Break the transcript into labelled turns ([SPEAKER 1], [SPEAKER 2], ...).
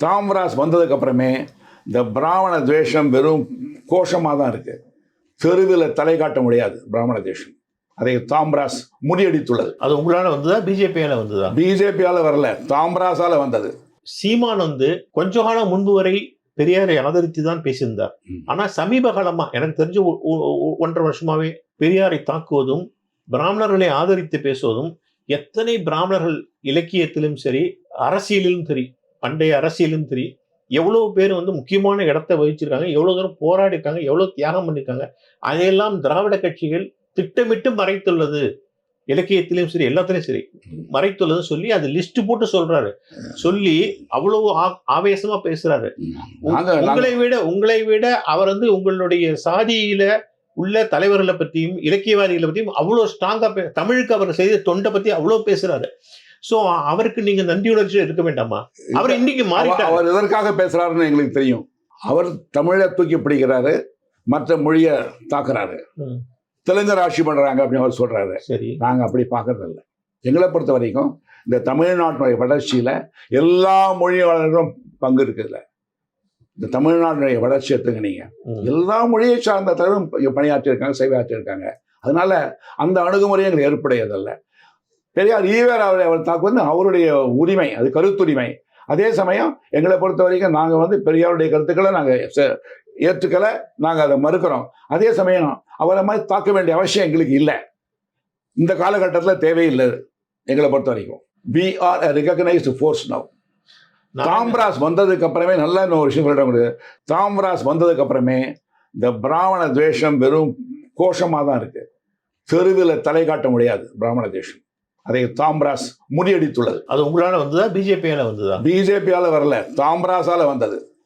[SPEAKER 1] தாம்ராஸ் வந்ததுக்கு அப்புறமே இந்த பிராமண துவேஷம் வெறும் கோஷமாக தான் இருக்கு. தெருவில் தலை காட்ட முடியாது பிராமண துவேஷம். அதை தாம்ராஸ் முறியடித்துள்ளது.
[SPEAKER 2] அது உங்களால வந்ததா, பிஜேபியால வந்ததா?
[SPEAKER 1] பிஜேபியால வரல, தாம்ராஸால வந்தது.
[SPEAKER 2] சீமான் கொஞ்ச காலம் முன்பு வரை பெரியாரை ஆதரித்து தான் பேசியிருந்தார். ஆனா சமீப காலமா எனக்கு தெரிஞ்ச 1.5 வருஷமாவே பெரியாரை தாக்குவதும் பிராமணர்களை ஆதரித்து பேசுவதும், எத்தனை பிராமணர்கள் இலக்கியத்திலும் சரி அரசியலிலும் சரி பண்டைய அரசியலும் சரி எவ்வளவு பேர் முக்கியமான இடத்தை வகிச்சிருக்காங்க, எவ்வளவு தூரம் போராடி இருக்காங்க, எவ்வளவு தியாகம் பண்ணிருக்காங்க, அதையெல்லாம் திராவிட கட்சிகள் திட்டமிட்டு மறைத்துள்ளது. இலக்கியத்திலும் சரி எல்லாத்திலையும் சரி மறைத்துள்ளது சொல்லி அது லிஸ்ட் போட்டு சொல்றாரு. சொல்லி அவ்வளவு ஆவேசமா பேசுறாரு. உங்களை விட அவர் உங்களுடைய சாதியில உள்ள தலைவர்களை பத்தியும் இலக்கியவாதிகளை பத்தியும் அவ்வளவு ஸ்ட்ராங்கா தமிழுக்கு அவர் செய்த தொண்டை பத்தி அவ்வளவு பேசுறாரு. சோ அவருக்கு நீங்க நன்றி உணர்ச்சி இருக்க வேண்டாமா? அவர் இன்னைக்கு மாறிட்டார்.
[SPEAKER 1] அவர் எதற்காக பேசுறாருன்னு எங்களுக்கு தெரியும். அவர் தமிழை தூக்கி பிடிக்கிறாரு, மற்ற மொழியை தாக்குறாரு, தெலுங்கர் ஆட்சி பண்றாங்க அப்படின்னு அவர் சொல்றாரு.
[SPEAKER 2] சரி,
[SPEAKER 1] நாங்க அப்படி பார்க்கறது இல்லை. எங்களை பொறுத்த வரைக்கும் இந்த தமிழ்நாட்டினுடைய வளர்ச்சியில எல்லா மொழியாளர்களும் பங்கு இருக்குதுல. இந்த தமிழ்நாட்டினுடைய வளர்ச்சி எடுத்துங்க, நீங்க எல்லா மொழியை சார்ந்த தலைவரும் பணியாற்றி இருக்காங்க, சேவையாற்றி இருக்காங்க. அதனால அந்த அணுகுமுறை எங்களுக்கு ஏற்புடையதல்ல. பெரியார் ஈவேரா அவர் தாக்குவது அவருடைய உரிமை, அது கருத்துரிமை. அதே சமயம் எங்களை பொறுத்த வரைக்கும் நாங்கள் பெரியாருடைய கருத்துக்களை நாங்கள் ஏற்றுக்கலை, நாங்கள் அதை மறுக்கிறோம். அதே சமயம் அவரை மாதிரி தாக்க வேண்டிய அவசியம் எங்களுக்கு இல்லை, இந்த காலகட்டத்தில் தேவையில்லை. எங்களை பொறுத்த வரைக்கும் we are a recognized force now. தாம்ராஸ் வந்ததுக்கு அப்புறமே நல்லா இன்னொரு விஷயம் சொல்ல முடியாது. தாம்ராஸ் வந்ததுக்கு அப்புறமே இந்த பிராமண துவேஷம் வெறும் கோஷமாக தான் இருக்கு. தெருவில் தலை காட்ட முடியாது பிராமண துவேஷம். அதை தாம்ராஸ் முறியடித்துள்ளது.
[SPEAKER 2] அது உங்களால வந்ததா, பிஜேபியால வந்ததா?
[SPEAKER 1] பிஜேபியால வரல, தாம்ராஸால வந்தது.